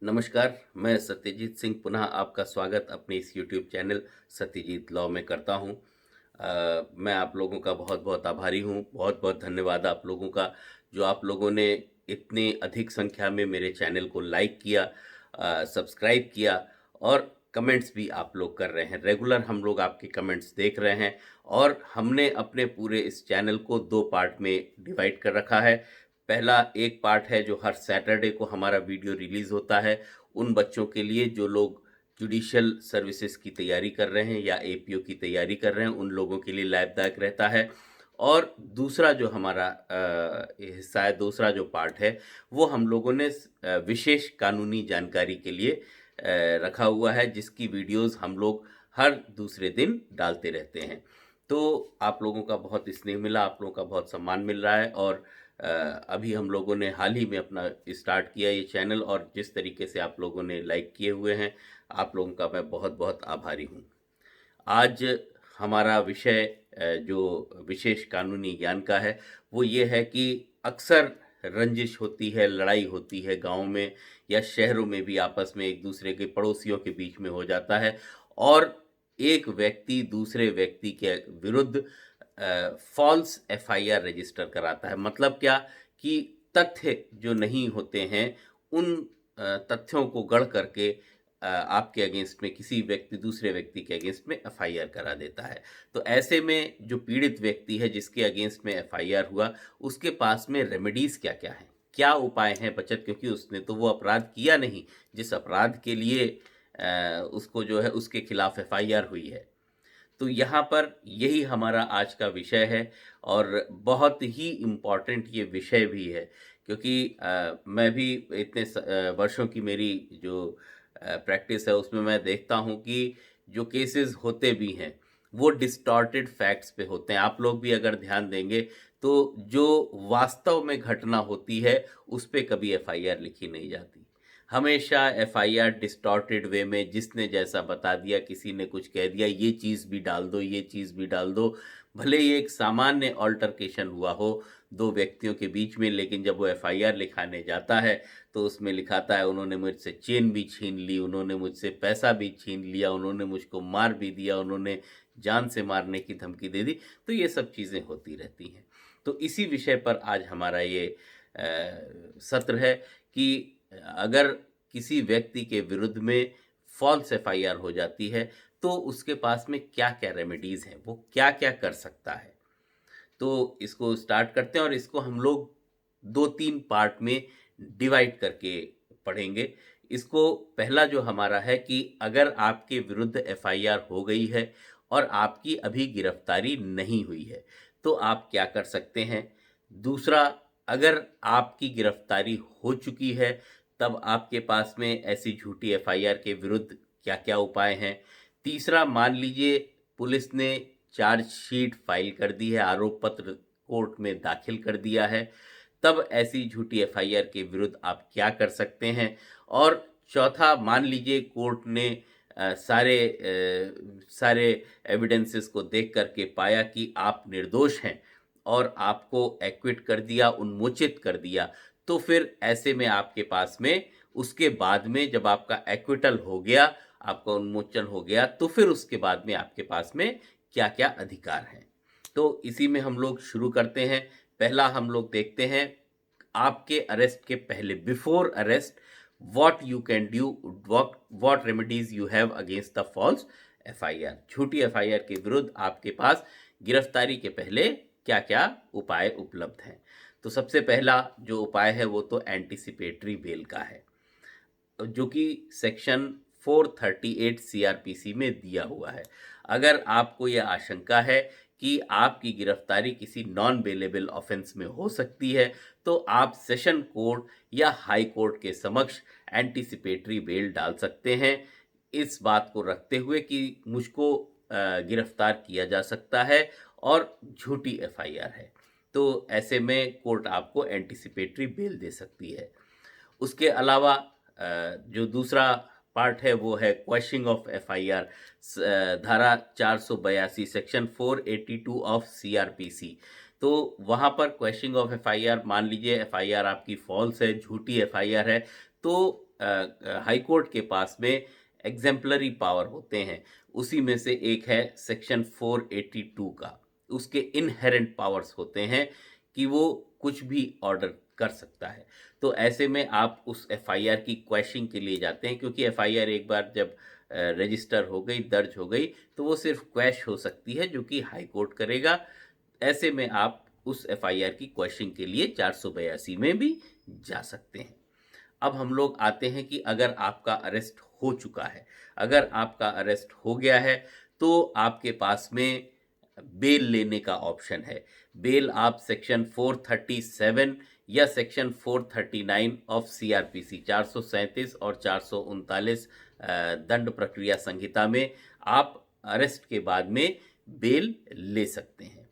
नमस्कार, मैं सत्यजीत सिंह पुनः आपका स्वागत अपने इस यूट्यूब चैनल सत्यजीत लॉ में करता हूं। मैं आप लोगों का बहुत-बहुत आभारी हूं। बहुत-बहुत धन्यवाद आप लोगों का, जो आप लोगों ने इतनी अधिक संख्या में मेरे चैनल को लाइक किया, सब्सक्राइब किया और कमेंट्स भी आप लोग कर रहे हैं। रेगुलर हम लोग आपके कमेंट्स देख रहे हैं और हमने अपने पूरे इस चैनल को 2 पार्ट में डिवाइड कर रखा है। पहला एक पार्ट है जो हर सैटरडे को हमारा वीडियो रिलीज़ होता है, उन बच्चों के लिए जो लोग जुडिशियल सर्विसेज़ की तैयारी कर रहे हैं या एपीओ की तैयारी कर रहे हैं, उन लोगों के लिए लाभदायक रहता है। और दूसरा जो हमारा हिस्सा है, दूसरा जो पार्ट है, वो हम लोगों ने विशेष कानूनी जानकारी के लिए रखा हुआ है, जिसकी वीडियोज़ हम लोग हर दूसरे दिन डालते रहते हैं। तो आप लोगों का बहुत स्नेह मिला, आप लोगों का बहुत सम्मान मिल रहा है और अभी हम लोगों ने हाल ही में अपना स्टार्ट किया ये चैनल और जिस तरीके से आप लोगों ने लाइक किए हुए हैं, आप लोगों का मैं बहुत-बहुत आभारी हूँ। आज हमारा विषय जो विशेष कानूनी ज्ञान का है, वो ये है कि अक्सर रंजिश होती है, लड़ाई होती है गाँव में या शहरों में भी आपस में एक-दूसरे के पड़ोसियों के बीच में हो जाता है और एक व्यक्ति दूसरे व्यक्ति के विरुद्ध फ़ॉल्स एफआईआर रजिस्टर कराता है। मतलब क्या कि तथ्य जो नहीं होते हैं, उन तथ्यों को गढ़ करके आपके अगेंस्ट में किसी व्यक्ति दूसरे व्यक्ति के अगेंस्ट में एफआईआर करा देता है। तो ऐसे में जो पीड़ित व्यक्ति है जिसके अगेंस्ट में एफआईआर हुआ, उसके पास में रेमेडीज़ क्या-क्या हैं? क्या उपाय हैं बचत, क्योंकि उसने तो वो अपराध किया नहीं, जिस अपराध के लिए उसको जो है उसके खिलाफ एफआईआर हुई है। तो यहाँ पर यही हमारा आज का विषय है और बहुत ही इम्पोर्टेंट ये विषय भी है, क्योंकि मैं भी इतने वर्षों की मेरी जो प्रैक्टिस है उसमें मैं देखता हूँ कि जो केसेस होते भी हैं वो डिस्टॉर्टेड फैक्ट्स पे होते हैं। आप लोग भी अगर ध्यान देंगे तो जो वास्तव में घटना होती है उस पे कभी एफआईआर लिखी नहीं जाती। हमेशा एफआईआर डिस्टॉर्टेड वे में जिसने जैसा बता दिया, किसी ने कुछ कह दिया, ये चीज़ भी डाल दो, ये चीज़ भी डाल दो। भले ही एक सामान्य अल्टरकेशन हुआ हो 2 व्यक्तियों के बीच में, लेकिन जब वो एफआईआर लिखाने जाता है, तो उसमें लिखाता है उन्होंने मुझसे चेन भी छीन ली, उन्होंने मुझसे पैसा भी छीन लिया, उन्होंने मुझको मार भी दिया, उन्होंने जान से मारने की धमकी दे दी। तो ये सब चीज़ें होती रहती हैं। तो इसी विषय पर आज हमारा ये सत्र है कि अगर किसी व्यक्ति के विरुद्ध में फ़ॉल्स एफआईआर हो जाती है, तो उसके पास में क्या-क्या रेमेडीज़ हैं, वो क्या-क्या कर सकता है। तो इसको स्टार्ट करते हैं और इसको हम लोग 2-3 पार्ट में डिवाइड करके पढ़ेंगे। इसको पहला जो हमारा है कि अगर आपके विरुद्ध एफआईआर हो गई है और आपकी अभी गिरफ्तारी नहीं हुई है, तो आप क्या कर सकते हैं? दूसरा, अगर आपकी गिरफ्तारी हो चुकी है, तब आपके पास में ऐसी झूठी एफआईआर के विरुद्ध क्या-क्या उपाय हैं? तीसरा, मान लीजिए पुलिस ने चार्जशीट फाइल कर दी है, आरोप पत्र कोर्ट में दाखिल कर दिया है, तब ऐसी झूठी एफआईआर के विरुद्ध आप क्या कर सकते हैं? और चौथा, मान लीजिए कोर्ट ने सारे एविडेंसेस को देख कर के पाया कि आप निर्दोष हैं और आपको एक्विट कर दिया, उन्मोचित कर दिया, तो फिर ऐसे में आपके पास में उसके बाद में जब आपका एक्विटल हो गया, आपका उन्मोचन हो गया, तो फिर उसके बाद में आपके पास में क्या-क्या अधिकार हैं। तो इसी में हम लोग शुरू करते हैं। पहला हम लोग देखते हैं आपके अरेस्ट के पहले, before arrest, what you can do, what remedies you have against the false FIR. झूठी एफआईआर के विरुद्ध आपके पास गिरफ्तारी के पहले क्या-क्या उपाय उपलब्ध हैं। तो सबसे पहला जो उपाय है वो तो एंटीसिपेटरी बेल का है, जो कि सेक्शन 438 सीआरपीसी में दिया हुआ है। अगर आपको यह आशंका है कि आपकी गिरफ्तारी किसी नॉन बेलेबल ऑफेंस में हो सकती है, तो आप सेशन कोर्ट या हाई कोर्ट के समक्ष एंटीसिपेटरी बेल डाल सकते हैं, इस बात को रखते हुए कि मुझको गिरफ्तार किया जा सकता है और झूठी एफआईआर है। तो ऐसे में कोर्ट आपको एंटीसिपेटरी बेल दे सकती है। उसके अलावा जो दूसरा पार्ट है वो है क्वैशिंग ऑफ एफआईआर, धारा 482 सेक्शन 482 ऑफ सीआरपीसी। तो वहाँ पर क्वैशिंग ऑफ एफआईआर, मान लीजिए एफआईआर आपकी फॉल्स है, झूठी एफआईआर है, तो हाई कोर्ट के पास में एग्जेम्पलरी पावर होते हैं, उसी में से एक है सेक्शन 482 का। उसके इनहेरेंट पावर्स होते हैं कि वो कुछ भी ऑर्डर कर सकता है। तो ऐसे में आप उस एफआईआर की क्वैशिंग के लिए जाते हैं, क्योंकि एफआईआर एक बार जब रजिस्टर हो गई, दर्ज हो गई, तो वो सिर्फ क्वैश हो सकती है, जो कि हाई कोर्ट करेगा। ऐसे में आप उस एफआईआर की क्वैशिंग के लिए 482 में भी जा सकते हैं। अब हम लोग आते हैं कि अगर आपका अरेस्ट हो चुका है, अगर आपका अरेस्ट हो गया है, तो आपके पास में बेल लेने का ऑप्शन है। बेल आप सेक्शन 437 या सेक्शन 439 ऑफ सीआरपीसी 437 और 439 दंड प्रक्रिया संहिता में आप अरेस्ट के बाद में बेल ले सकते हैं।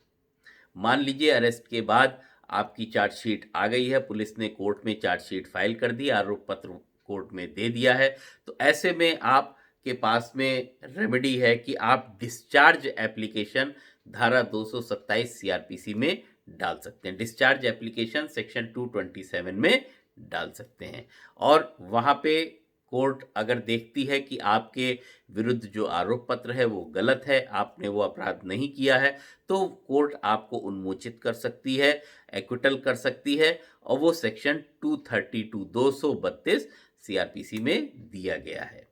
मान लीजिए अरेस्ट के बाद आपकी चार्जशीट आ गई है, पुलिस ने कोर्ट में चार्जशीट फाइल कर दी, आरोप पत्र कोर्ट में दे दिया है, तो ऐसे में आपके पास में रेमेडी है कि आप डिस्चार्ज एप्लीकेशन धारा 227 सीआरपीसी में डाल सकते हैं। डिस्चार्ज एप्लीकेशन सेक्शन 227 में डाल सकते हैं, और वहाँ पे कोर्ट अगर देखती है कि आपके विरुद्ध जो आरोप पत्र है वो गलत है, आपने वो अपराध नहीं किया है, तो कोर्ट आपको उन्मोचित कर सकती है, एक्विटल कर सकती है, और वो सेक्शन 232 सीआरपीसी में दिया गया है।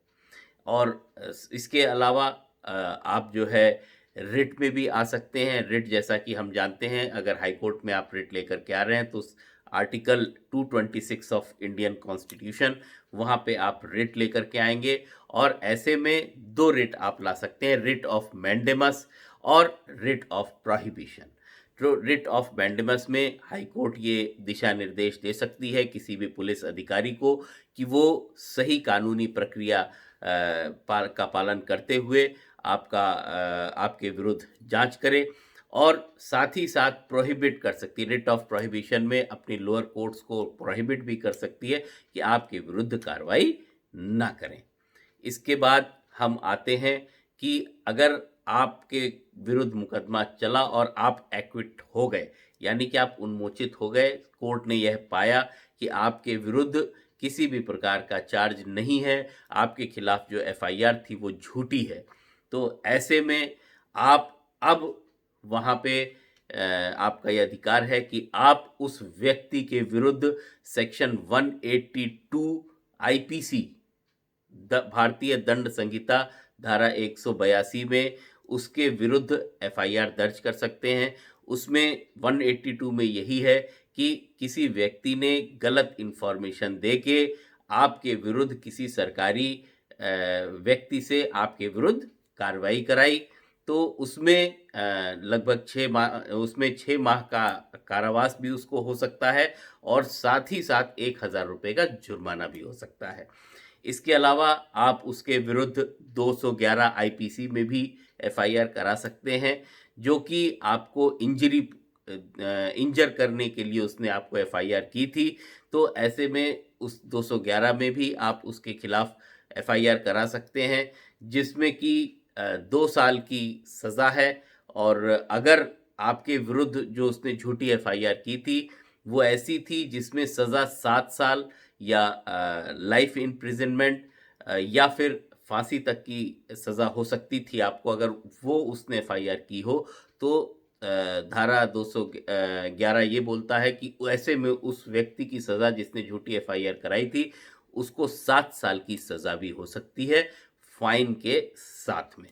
और इसके अलावा आप जो है रिट में भी आ सकते हैं। रिट, जैसा कि हम जानते हैं, अगर हाई कोर्ट में आप रिट लेकर के आ रहे हैं, तो आर्टिकल 226 ऑफ इंडियन कॉन्स्टिट्यूशन, वहाँ पे आप रिट लेकर के आएंगे, और ऐसे में दो रिट आप ला सकते हैं, रिट ऑफ मैंडेमस और रिट ऑफ प्रोहिबिशन। तो रिट ऑफ मैंडेमस में हाई कोर्ट ये दिशा निर्देश दे सकती है किसी भी पुलिस अधिकारी को कि वो सही कानूनी प्रक्रिया का पालन करते हुए आपके विरुद्ध जांच करे, और साथ ही साथ प्रोहिबिट कर सकती है। रिट ऑफ प्रोहिबिशन में अपनी लोअर कोर्ट्स को प्रोहिबिट भी कर सकती है कि आपके विरुद्ध कार्रवाई ना करें। इसके बाद हम आते हैं कि अगर आपके विरुद्ध मुकदमा चला और आप एक्विट हो गए, यानी कि आप उन्मोचित हो गए, कोर्ट ने यह पाया कि आपके विरुद्ध किसी भी प्रकार का चार्ज नहीं है, आपके खिलाफ जो एफआईआर थी वो झूठी है, तो ऐसे में आप अब वहाँ पे आपका यह अधिकार है कि आप उस व्यक्ति के विरुद्ध सेक्शन 182 आईपीसी भारतीय दंड संहिता धारा 182 में उसके विरुद्ध एफआईआर दर्ज कर सकते हैं। उसमें 182 में यही है कि किसी व्यक्ति ने गलत इंफॉर्मेशन देके आपके विरुद्ध किसी सरकारी व्यक्ति से आपके विरुद्ध कार्रवाई कराई, तो उसमें लगभग 6 माह का कारावास भी उसको हो सकता है, और साथ ही साथ 1000 रुपये का जुर्माना भी हो सकता है। इसके अलावा आप उसके विरुद्ध 211 आईपीसी में भी एफआईआर करा सकते हैं, जो कि आपको इंजर करने के लिए उसने आपको एफआईआर की थी, तो ऐसे में उस 211 में भी आप उसके खिलाफ एफआईआर करा सकते हैं, जिसमें कि 2 साल की सज़ा है। और अगर आपके विरुद्ध जो उसने झूठी एफआईआर की थी वो ऐसी थी जिसमें सज़ा 7 साल या लाइफ इम्प्रिजनमेंट या फिर फांसी तक की सज़ा हो सकती थी आपको, अगर वो उसने एफआईआर की हो, तो धारा 211 ये बोलता है कि ऐसे में उस व्यक्ति की सज़ा जिसने झूठी एफआईआर कराई थी उसको 7 साल की सज़ा भी हो सकती है, फाइन के साथ में।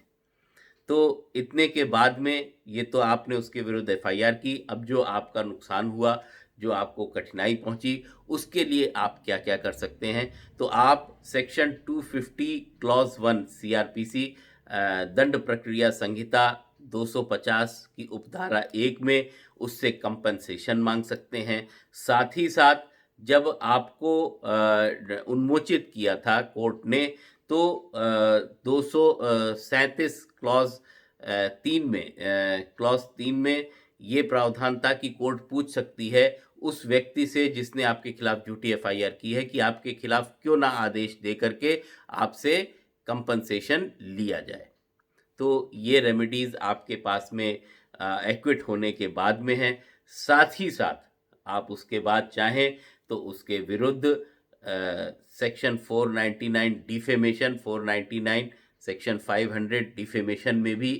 तो इतने के बाद में ये तो आपने उसके विरुद्ध एफआईआर की। अब जो आपका नुकसान हुआ, जो आपको कठिनाई पहुंची, उसके लिए आप क्या क्या कर सकते हैं, तो आप सेक्शन 250 क्लॉज 1 सीआरपीसी दंड प्रक्रिया संहिता 250 की उपधारा 1 में उससे कंपनसेशन मांग सकते हैं। साथ ही साथ जब आपको उन्मोचित किया था कोर्ट ने, तो 237 क्लॉज 3 में ये प्रावधान था कि कोर्ट पूछ सकती है उस व्यक्ति से जिसने आपके खिलाफ झूठी एफआईआर की है कि आपके खिलाफ क्यों ना आदेश दे करके आपसे कंपनसेशन लिया जाए। तो ये रेमेडीज आपके पास में एक्विट होने के बाद में है। साथ ही साथ आप उसके बाद चाहें तो उसके विरुद्ध सेक्शन 499 डिफेमेशन, 499 सेक्शन 500 डिफेमेशन में भी,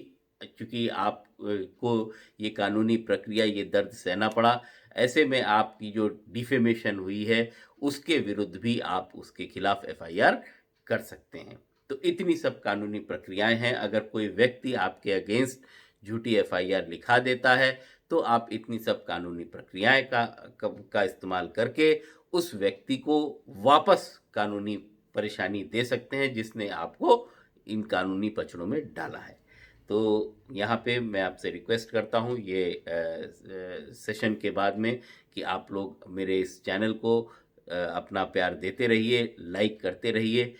चूंकि आप को ये कानूनी प्रक्रिया, ये दर्द सहना पड़ा, ऐसे में आपकी जो डिफेमेशन हुई है उसके विरुद्ध भी आप उसके खिलाफ एफआईआर कर सकते हैं। तो इतनी सब कानूनी प्रक्रियाएं हैं। अगर कोई व्यक्ति आपके अगेंस्ट झूठी एफआईआर लिखा देता है तो आप इतनी सब कानूनी प्रक्रियाएं का इस्तेमाल करके उस व्यक्ति को वापस कानूनी परेशानी दे सकते हैं जिसने आपको इन कानूनी पचड़ों में डाला है। तो यहाँ पे मैं आपसे रिक्वेस्ट करता हूँ ये सेशन के बाद में कि आप लोग मेरे इस चैनल को अपना प्यार देते रहिए, लाइक करते रहिए,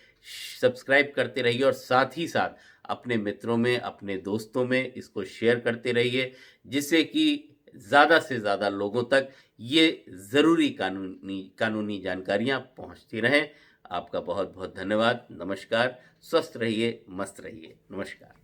सब्सक्राइब करते रहिए और साथ ही साथ अपने मित्रों में, अपने दोस्तों में इसको शेयर करते रहिए, जिससे कि ज़्यादा से ज़्यादा लोगों तक ये ज़रूरी कानूनी जानकारियाँ पहुँचती रहें। आपका बहुत बहुत धन्यवाद। नमस्कार। स्वस्थ रहिए, मस्त रहिए। नमस्कार।